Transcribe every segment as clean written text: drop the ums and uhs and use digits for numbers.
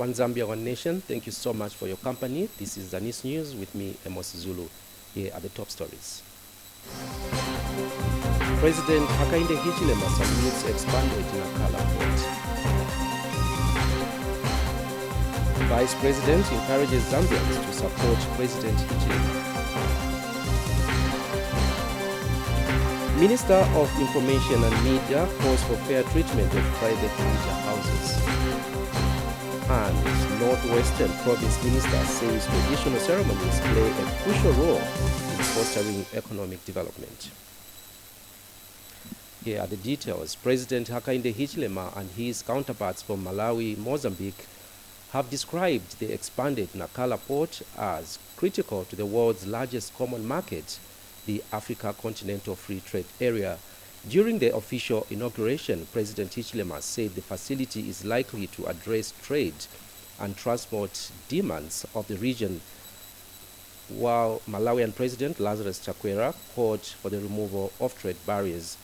One Zambia, One Nation, thank you so much for your company. This is Zanis News with me, Amos Zulu, here at the top stories. President Hakainde Hichilema salutes expanded Nakala port. Vice President encourages Zambians to support President Hichilema. Minister of Information and Media calls for fair treatment of private media houses. And Northwestern Province Minister says traditional ceremonies play a crucial role in fostering economic development. Here are the details. President Hakainde Hichilema and his counterparts from Malawi, Mozambique have described the expanded Nakala port as critical to the world's largest common market, the Africa Continental Free Trade Area. During the official inauguration, President Hichilema said the facility is likely to address trade and transport demands of the region, while Malawian President Lazarus Chakwera called for the removal of trade barriers.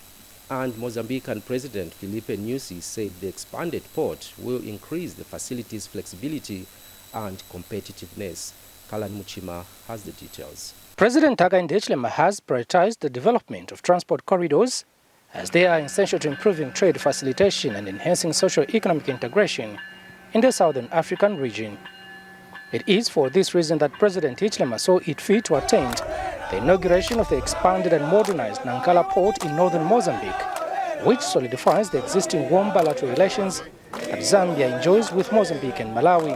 And Mozambican President Filipe Nyusi said the expanded port will increase the facility's flexibility and competitiveness. Kalan Muchima has the details. President Hakainde Hichilema has prioritized the development of transport corridors as they are essential to improving trade facilitation and enhancing socio-economic integration in the Southern African region. It is for this reason that President Hichilema saw it fit to attend the inauguration of the expanded and modernized Nankala port in northern Mozambique, which solidifies the existing warm bilateral relations that Zambia enjoys with Mozambique and Malawi.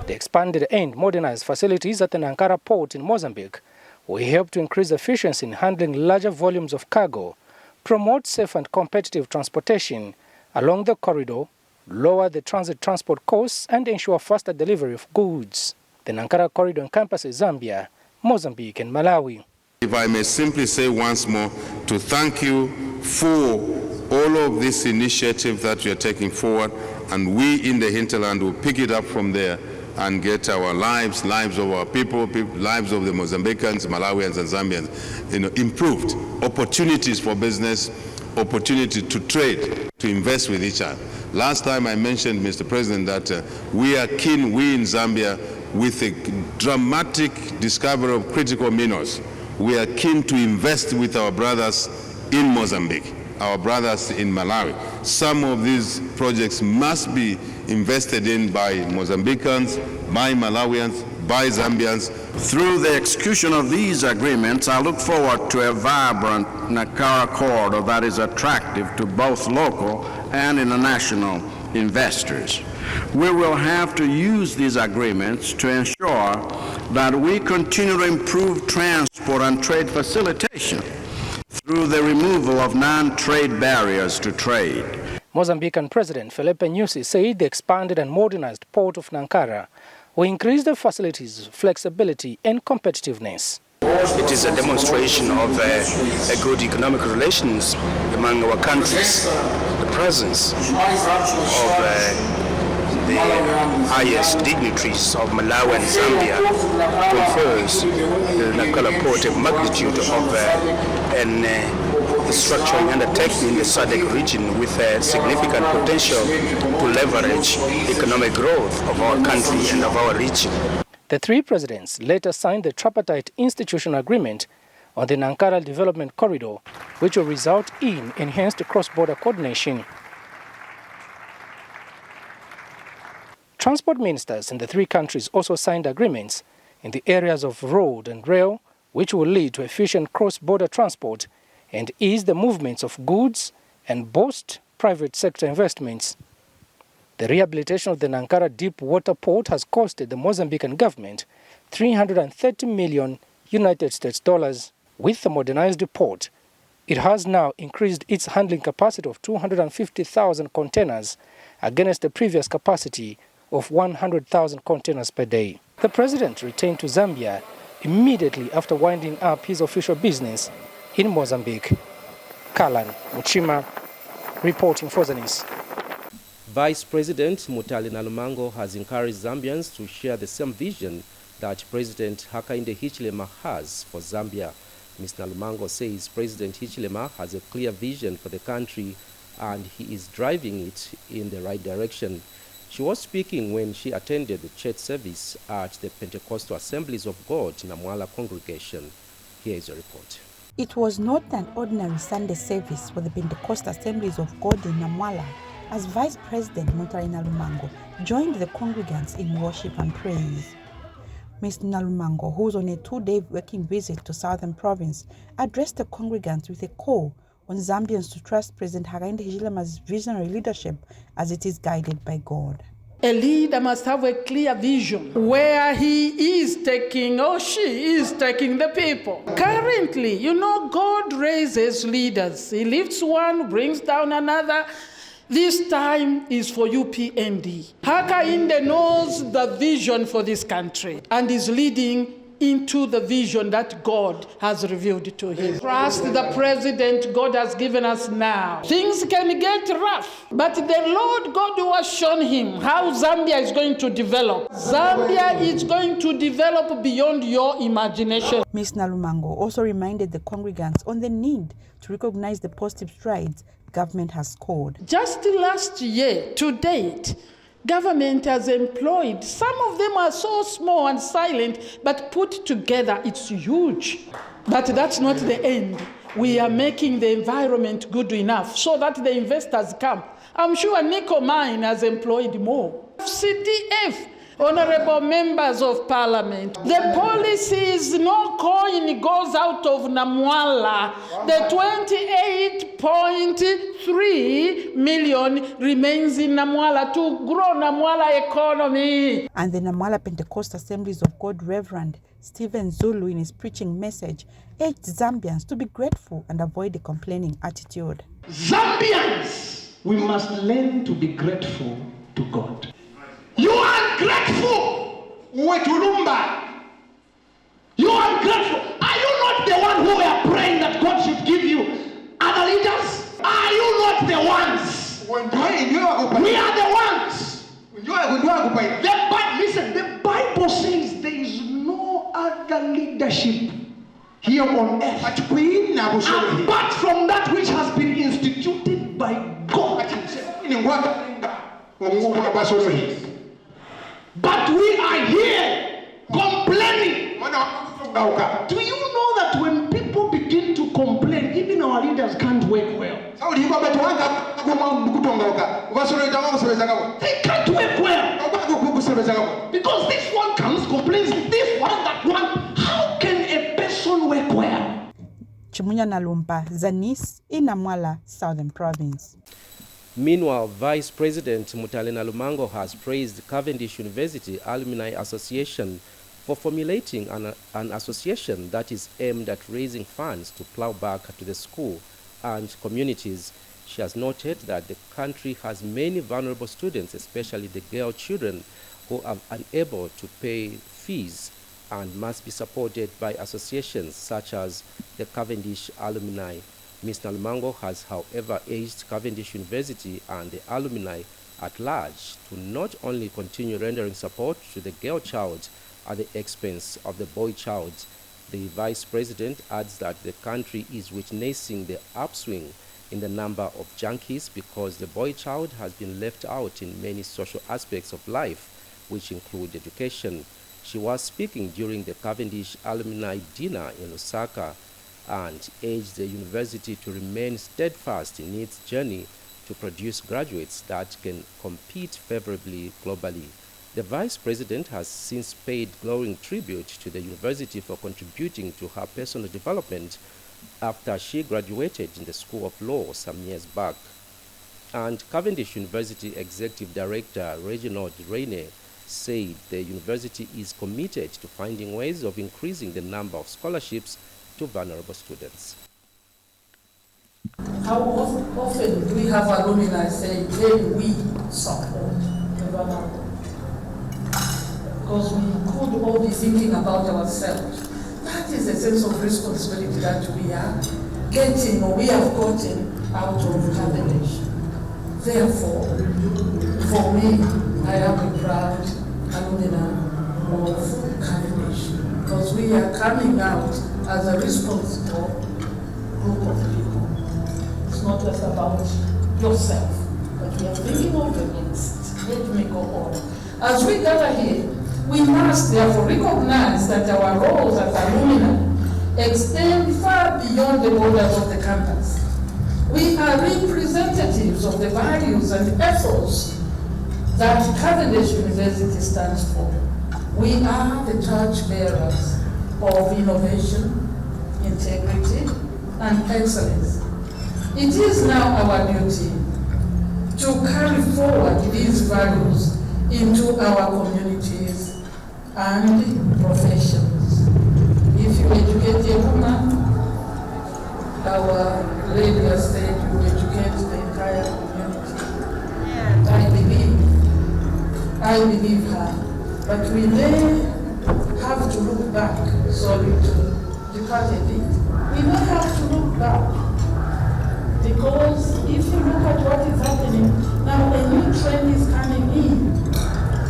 The expanded and modernized facilities at the Nankala port in Mozambique will help to increase efficiency in handling larger volumes of cargo, promote safe and competitive transportation along the corridor, lower the transit transport costs, and ensure faster delivery of goods. The Nankala corridor encompasses Zambia, Mozambique, and Malawi. If I may simply say once more to thank you for all of this initiative that you are taking forward, and we in the hinterland will pick it up from there and get our lives of our people, lives of the Mozambicans, Malawians, and Zambians, improved. Opportunities for business, opportunity to trade, to invest with each other. Last time I mentioned, Mr. President, that we are keen, we in Zambia, with a dramatic discovery of critical minerals. We are keen to invest with our brothers in Mozambique, our brothers in Malawi. Some of these projects must be invested in by Mozambicans, by Malawians, by Zambians. Through the execution of these agreements, I look forward to a vibrant Nakala corridor that is attractive to both local and international investors. We will have to use these agreements to ensure that we continue to improve transport and trade facilitation through the removal of non-trade barriers to trade. Mozambican President Filipe Nyusi said the expanded and modernized port of Nankara will increase the facilities' flexibility and competitiveness. It is a demonstration of a good economic relations among our countries. The presence of the highest dignitaries of Malawi and Zambia confers the Nankala port a magnitude of structuring undertaking in the SADC region with a significant potential to leverage economic growth of our country and of our region. The three presidents later signed the tripartite institutional agreement on the Nankala Development Corridor, which will result in enhanced cross-border coordination. Transport ministers in the three countries also signed agreements in the areas of road and rail, which will lead to efficient cross-border transport and ease the movements of goods and boost private sector investments. The rehabilitation of the Nankala deep water port has costed the Mozambican government $330 million United States dollars. With the modernized port, it has now increased its handling capacity of 250,000 containers against the previous capacity of 100,000 containers per day. The president returned to Zambia immediately after winding up his official business in Mozambique. Kalan Muchima, reporting for Zanis. Vice President Mutale Nalumango has encouraged Zambians to share the same vision that President Hakainde Hichilema has for Zambia. Ms. Nalumango says President Hichilema has a clear vision for the country and he is driving it in the right direction. She was speaking when she attended the church service at the Pentecostal Assemblies of God Namwala congregation. Here is a report. It was not an ordinary Sunday service for the Pentecostal Assemblies of God in Namwala, as Vice President Mutale Nalumango joined the congregants in worship and praise. Ms. Nalumango, who was on a 2-day working visit to Southern Province, addressed the congregants with a call on Zambians to trust President Hakainde Hichilema's visionary leadership as it is guided by God. A leader must have a clear vision where he is taking or she is taking the people. Currently, God raises leaders. He lifts one, brings down another. This time is for UPND. Hakainde knows the vision for this country and is leading into the vision that God has revealed to him. Trust the president God has given us now. Things can get rough, but the Lord God who has shown him how Zambia is going to develop. Zambia is going to develop beyond your imagination. Ms. Nalumango also reminded the congregants on the need to recognize the positive strides government has scored. Just last year, to date, government has employed, some of them are so small and silent, but put together, it's huge. But that's not the end. We are making the environment good enough so that the investors come. I'm sure Nico Mine has employed more. CDF, honorable members of parliament, the policy is no coin goes out of Namwala. The 28.3 million remains in Namwala to grow Namwala economy. And the Namwala Pentecostal Assemblies of God Reverend Stephen Zulu, in his preaching message, urged Zambians to be grateful and avoid a complaining attitude. Zambians, we must learn to be grateful to God. You are grateful. You are grateful. Are you not the one who are praying that God should give you other leaders? Are you not the ones? We are the ones. Listen, the Bible says there is no other leadership here on earth apart from that which has been instituted by God. But we are here complaining. Do you know that when people begin to complain, even our leaders can't work well? They can't work well. Because this one comes, complains, this one, that one. How can a person work well? Chimunya Nalumpa, Zanis, in Namwala, Southern Province. Meanwhile, Vice President Mutale Nalumango has praised Cavendish University Alumni Association for formulating an association that is aimed at raising funds to plow back to the school and communities. She has noted that the country has many vulnerable students, especially the girl children, who are unable to pay fees and must be supported by associations such as the Cavendish Alumni. Ms. Nalumango has, however, urged Cavendish University and the alumni at large to not only continue rendering support to the girl child at the expense of the boy child. The Vice President adds that the country is witnessing the upswing in the number of junkies because the boy child has been left out in many social aspects of life, which include education. She was speaking during the Cavendish Alumni Dinner in Lusaka and urged the university to remain steadfast in its journey to produce graduates that can compete favorably globally. The Vice President has since paid glowing tribute to the university for contributing to her personal development after she graduated in the School of Law some years back. And Cavendish University Executive Director Reginald Raine said the university is committed to finding ways of increasing the number of scholarships to vulnerable students. How often do we have alumni saying, "Can we support the vulnerable?" Because we could all be thinking about ourselves. That is a sense of responsibility that we are getting, or we have gotten out of Cavendish. Therefore, for me, I am a proud alumna of Cavendish, because we are coming out as a responsible group of people. It's not just about yourself, but we are thinking of the next. Let me go on. As we gather here, we must therefore recognize that our roles as alumni extend far beyond the borders of the campus. We are representatives of the values and ethos that Cavendish University stands for. We are the torch-bearers of innovation, integrity, and excellence. It is now our duty to carry forward these values into our communities and professions. If you educate a woman, our lady has said you educate the entire community. I believe her. But we may have to look back, sorry to depart a bit. We may have to look back, because if you look at what is happening, now a new trend is coming in.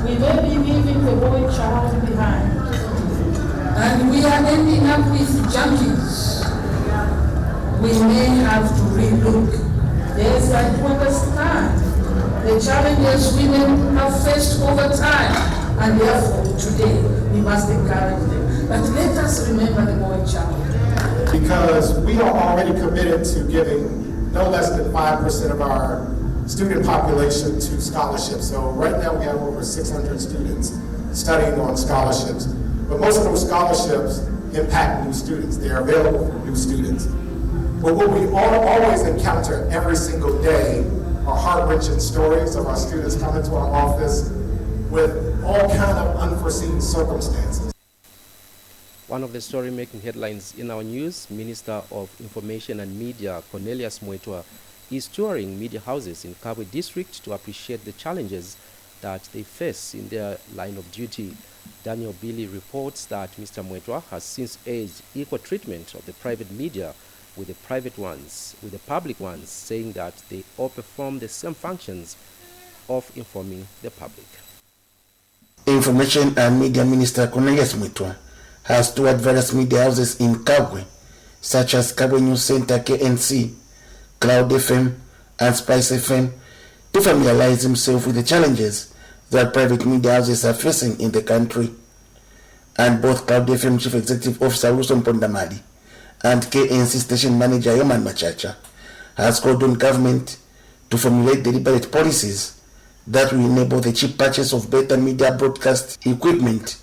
We may be leaving the boy child behind. And we are ending up with junkies. We may have to relook. Yes, I do understand the challenges women have faced over time. And therefore, today, we must encourage them. But let us remember the boy child. Because we are already committed to giving no less than 5% of our student population to scholarships. So right now we have over 600 students studying on scholarships. But most of those scholarships impact new students. They are available for new students. But what we always encounter every single day are heart-wrenching stories of our students coming to our office with all kind of unforeseen circumstances. One of the story making headlines in our news, Minister of Information and Media Cornelius Mwetwa is touring media houses in Kabwe district to appreciate the challenges that they face in their line of duty. Daniel Billy reports that Mr. Mwetwa has since urged equal treatment of the private media with the public ones, saying that they all perform the same functions of informing the public. Information and Media Minister Cornelius Mwetwa has toured various media houses in Kabwe, such as Kabwe News Center, KNC, Cloud FM, and Spice FM, to familiarize himself with the challenges that private media houses are facing in the country. And both Cloud FM Chief Executive Officer Wilson Pondamali and KNC Station Manager Yoman Machacha has called on government to formulate deliberate policies that will enable the cheap purchase of better media broadcast equipment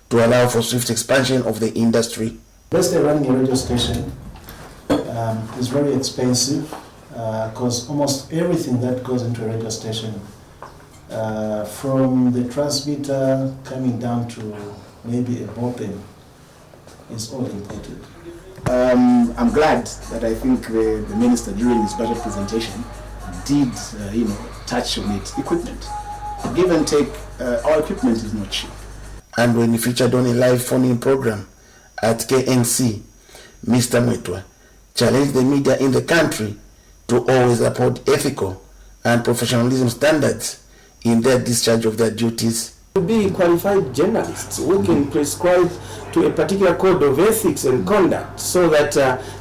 to allow for swift expansion of the industry. Basically, running a radio station is very expensive because almost everything that goes into a radio station, from the transmitter coming down to maybe a bullpen, is all imported. I'm glad that I think the minister during his budget presentation did, touch on it. Equipment. Give and take, our equipment is not cheap. And when he featured on a live phone-in program at KNC, Mr. Mwetwa challenged the media in the country to always uphold ethical and professionalism standards in their discharge of their duties. To be qualified journalists who can prescribe to a particular code of ethics and conduct so that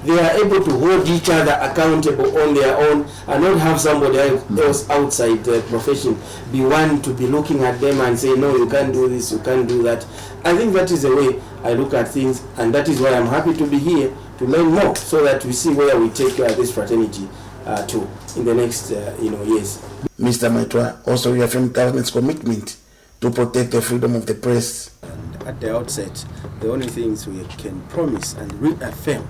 they are able to hold each other accountable on their own and not have somebody else outside the profession be one to be looking at them and say, no, you can't do this, you can't do that. I think that is the way I look at things, and that is why I'm happy to be here to learn more so that we see where we take this fraternity to in the next years. Mr. Mwetwa also reaffirmed government's commitment to protect the freedom of the press. And at the outset, the only things we can promise and reaffirm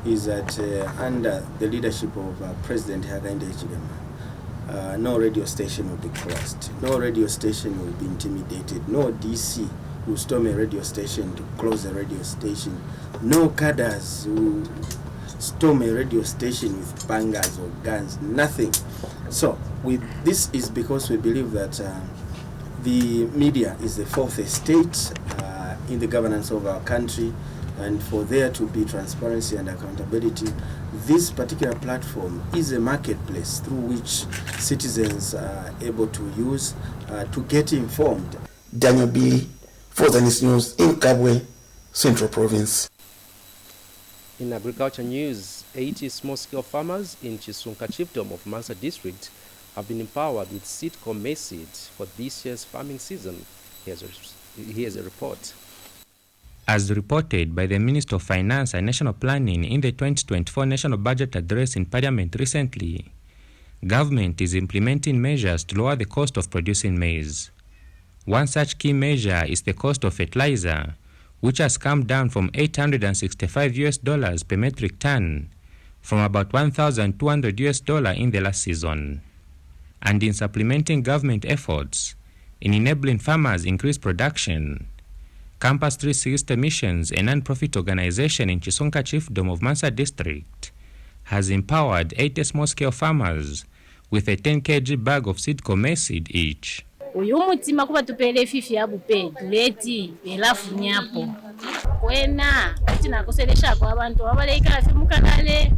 is that under the leadership of President Hakainde Hichilema, no radio station will be closed, no radio station will be intimidated, no DC will storm a radio station to close a radio station, no cadres will storm a radio station with bangers or guns, nothing. So this is because we believe that the media is the fourth estate in the governance of our country, and for there to be transparency and accountability, this particular platform is a marketplace through which citizens are able to use to get informed. Daniel Billy for Zanis News in Kabwe, Central Province. In agriculture news, 80 small-scale farmers in Chisunka Chiefdom of Mansa District have been empowered with seed corn seed for this year's farming season. Here's a report. As reported by the Minister of Finance and National Planning in the 2024 National Budget Address in Parliament recently, government is implementing measures to lower the cost of producing maize. One such key measure is the cost of fertilizer, which has come down from $865 per metric ton from about $1,200 in the last season. And in supplementing government efforts in enabling farmers increase production, Campus 360 Missions, a non-profit organization in Chisonka Chiefdom of Mansa District, has empowered 80 small-scale farmers with a 10 kg bag of seed corn seed each. Uyu mutima kuba tupele fifi ya bupe leti elafu nyapo kwena tinakoselesha kwa abantu abaleka afi mukalale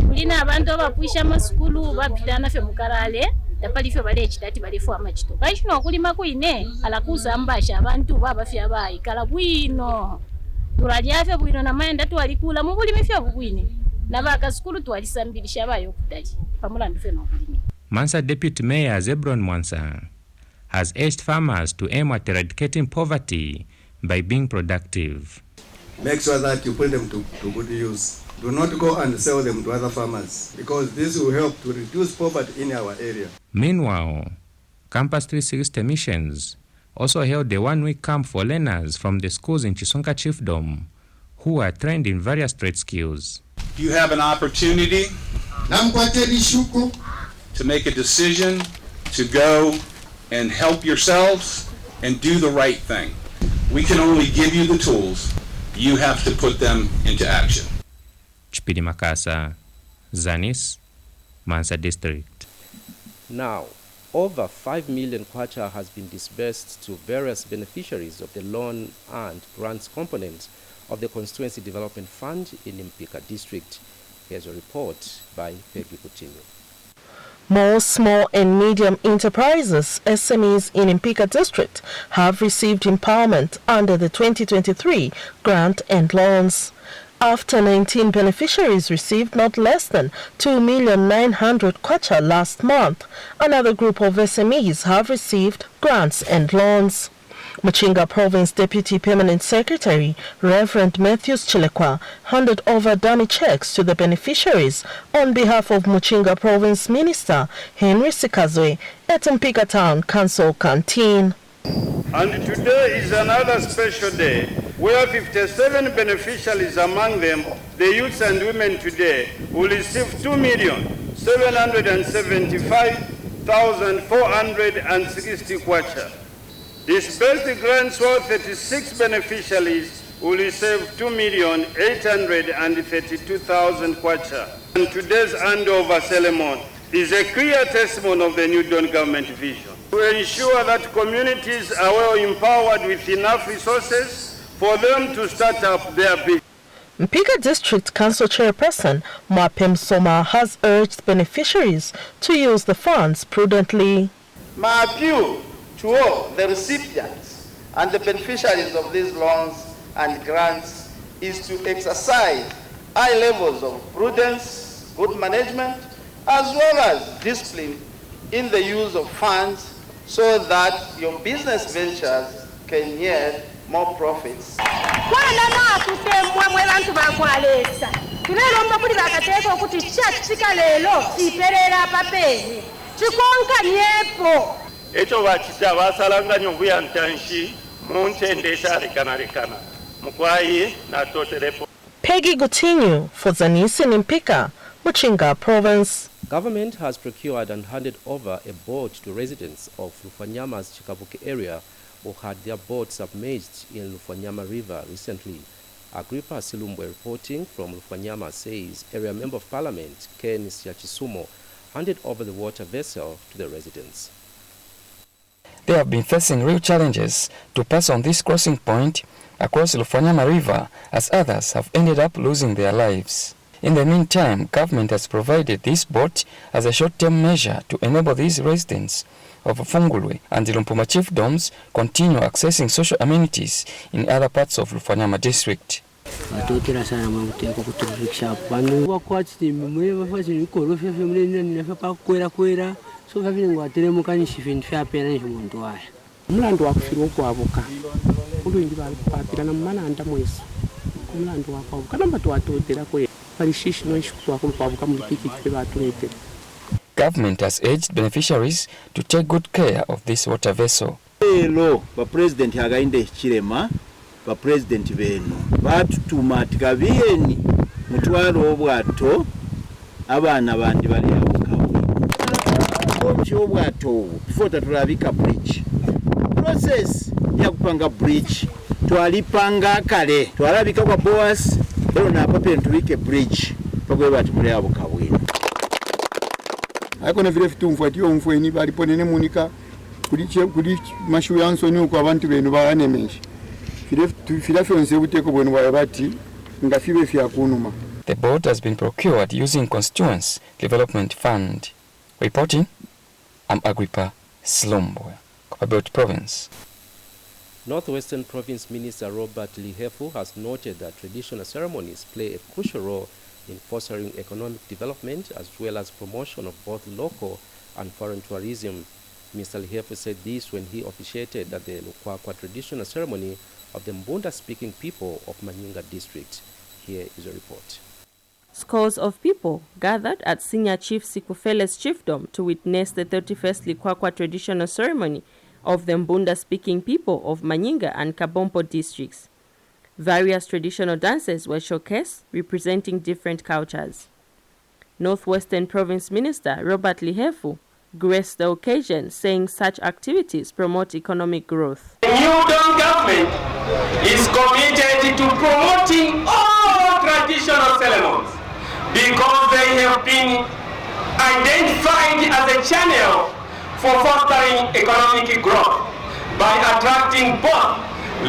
kulina abantu abapwisha maskulu bapitana fe mukalale tapalife bale chitati balefu amachito kashino okulima kuine alakuza mbasha abantu babafi abayi kala bwino tulalyafe bwino na mayenda twalikula mu bulimi fya bwine nabaka skulu twalisambilisha bayo kutali pamulandu fe no bulimi. Mansa Deputy Mayor Zebron Mwansa has urged farmers to aim at eradicating poverty by being productive. Make sure that you put them to good use. Do not go and sell them to other farmers because this will help to reduce poverty in our area. Meanwhile, Campus 360 Missions also held a one-week camp for learners from the schools in Chisonka Chiefdom who are trained in various trade skills. You have an opportunity to make a decision to go and help yourselves and do the right thing. We can only give you the tools. You have to put them into action. Chipidi Makasa, Zanis, Mansa District. Now, over 5 million kwacha has been disbursed to various beneficiaries of the loan and grants component of the Constituency Development Fund in Mpika District. Here's a report by Peggy Coutinho. More small and medium enterprises, SMEs in Mpika District, have received empowerment under the 2023 grant and loans. After 19 beneficiaries received not less than 2,900,000 kwacha last month, another group of SMEs have received grants and loans. Muchinga Province Deputy Permanent Secretary Reverend Matthews Chilekwa handed over dummy checks to the beneficiaries on behalf of Muchinga Province Minister Henry Sikazwe at Mpika Town Council Canteen. And today is another special day where 57 beneficiaries, among them the youths and women today, will receive 2,775,460 kwacha. Disbursed grants for 36 beneficiaries will receive 2,832,000 kwacha. And today's handover ceremony is a clear testimony of the New Dawn government vision to ensure that communities are well empowered with enough resources for them to start up their business. Mpika District Council Chairperson Mapem Soma has urged beneficiaries to use the funds prudently. My appeal to all the recipients and the beneficiaries of these loans and grants is to exercise high levels of prudence, good management, as well as discipline in the use of funds so that your business ventures can yield more profits. Echo wachita basalanganya okuyantanshi muntendesha lekana mukwayi na totelepo. Peggy Coutinho for Zanis in Mpika, Muchinga Province. Government has procured and handed over a boat to residents of Lufanyama's Chikabuki area who had their boat submerged in Lufanyama River recently. Agrippa Silumbwe reporting from Lufanyama says Area Member of Parliament Ken Siachisumo handed over the water vessel to the residents. They have been facing real challenges to pass on this crossing point across Lufanyama River, as others have ended up losing their lives. In the meantime, government has provided this boat as a short-term measure to enable these residents of Fungulwe and the Lumpuma chiefdoms continue accessing social amenities in other parts of Lufanyama district. so vavile ngwatelemukanishi vintu vyapera njimuntu waya mlandu wakufirwa kwavuka ulwingi papirana mmananda mwezi kumlandu wakwavuka namba twatotera kwe palishishi noishukwa kwavuka mulipiki kipe batuletera. Government has urged beneficiaries to take good care of this water vessel. Lelo ba president Hakainde Hichilema ba president beno batutuma tikabiyeni mutwalo obwato abana bandi bali abukawe omchi obwato before tatulabika bridge process ya kupanga bridge twalipanga kale twalabika kwa boas lero na pape ntubike bridge pagwe bati muli abukawe akona vile fitumfuatio mfweni baliponene munika kuli mashu yansoni uko abantu beno banemesha file fyonse buteko bwenu bwa bati ngafibe fya kunuma. The boat has been procured using Constituency Development Fund. Reporting, I'm Agrippa Slomboya, Copperbelt Province. Northwestern Province Minister Robert Lihefu has noted that traditional ceremonies play a crucial role in fostering economic development as well as promotion of both local and foreign tourism. Mr. Lihefu said this when he officiated at the Lukwakwa traditional ceremony of the Mbunda-speaking people of Manyinga district. Here is a report. Scores of people gathered at Senior Chief Sikufele's chiefdom to witness the 31st Lukwakwa traditional ceremony of the Mbunda-speaking people of Manyinga and Kabompo districts. Various traditional dances were showcased, representing different cultures. Northwestern Province Minister Robert Lihefu graced the occasion, saying such activities promote economic growth. The new Don government is committed to promoting all traditional ceremonies because they have been identified as a channel for fostering economic growth by attracting both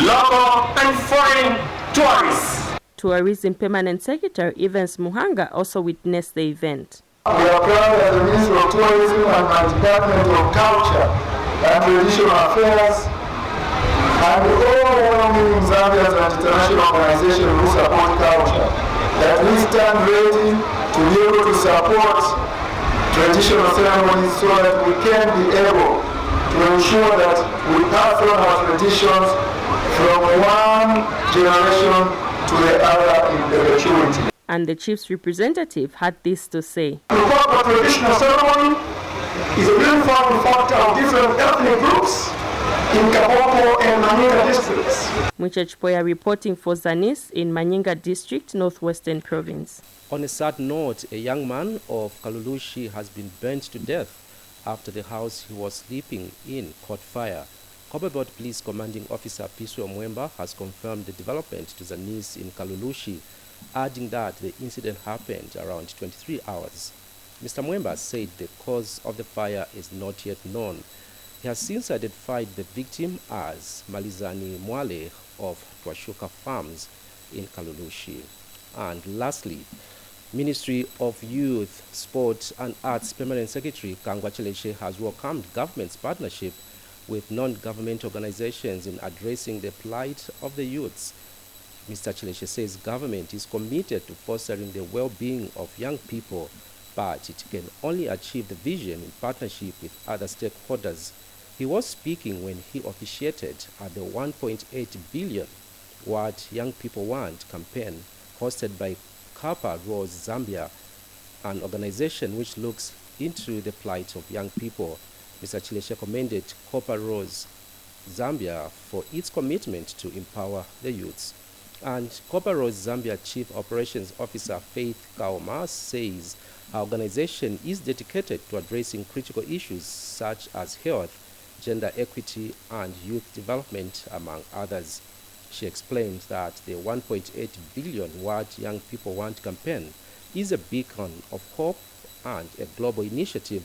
local and foreign tourists. Tourism Permanent Secretary Evans Muhanga also witnessed the event. We are proud as the Ministry of Tourism and my Department of Culture and Traditional Affairs and all well-meaning Zambians and international organizations who support culture that we stand ready to be able to support traditional ceremonies so that we can be able to ensure that we pass on our traditions from one generation to the other in perpetuity. And the chief's representative had this to say. The proper traditional ceremony is a uniform factor of different ethnic groups in Kabompo and Manyinga districts. Mwiche Chipoya reporting for Zanis in Manyinga district, Northwestern Province. On a sad note, a young man of Kalulushi has been burnt to death after the house he was sleeping in caught fire. Copperbelt Police Commanding Officer Piswe Mwemba has confirmed the development to Zanis in Kalulushi, adding that the incident happened around 23 hours. Mr. Mwemba said the cause of the fire is not yet known. He has since identified the victim as Malizani Mwale of Twashuka Farms in Kalulushi. And lastly, Ministry of Youth, Sport and Arts Permanent Secretary Kangwa Chileshe has welcomed government's partnership with non-government organizations in addressing the plight of the youths. Mr. Chileshe says government is committed to fostering the well-being of young people, but it can only achieve the vision in partnership with other stakeholders. He was speaking when he officiated at the 1.8 billion What Young People Want campaign hosted by Kapa Rose Zambia, an organization which looks into the plight of young people. Mr. Chileshe commended Kapa Rose Zambia for its commitment to empower the youths. And Kapa Rose Zambia Chief Operations Officer Faith Kaoma says our organization is dedicated to addressing critical issues such as health, gender equity, and youth development, among others. She explained that the 1.8 billion What Young People Want campaign is a beacon of hope and a global initiative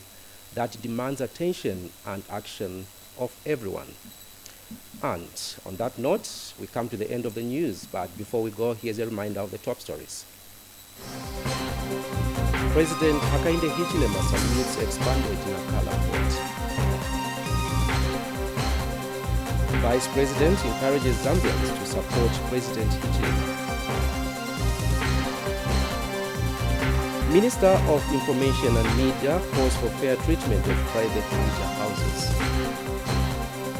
that demands attention and action of everyone. And on that note, we come to the end of the news, but before we go, here's a reminder of the top stories. President Hakainde Hichilema salutes expanded Nakala port. Vice President encourages Zambians to support President Hichilema. Minister of Information and Media calls for fair treatment of private media houses.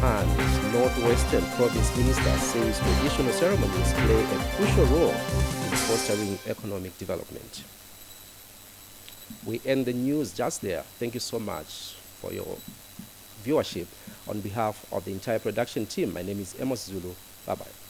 And Northwestern Province Minister says traditional ceremonies play a crucial role in fostering economic development. We end the news just there. Thank you so much for your viewership. On behalf of the entire production team, my name is Amos Zulu. Bye-bye.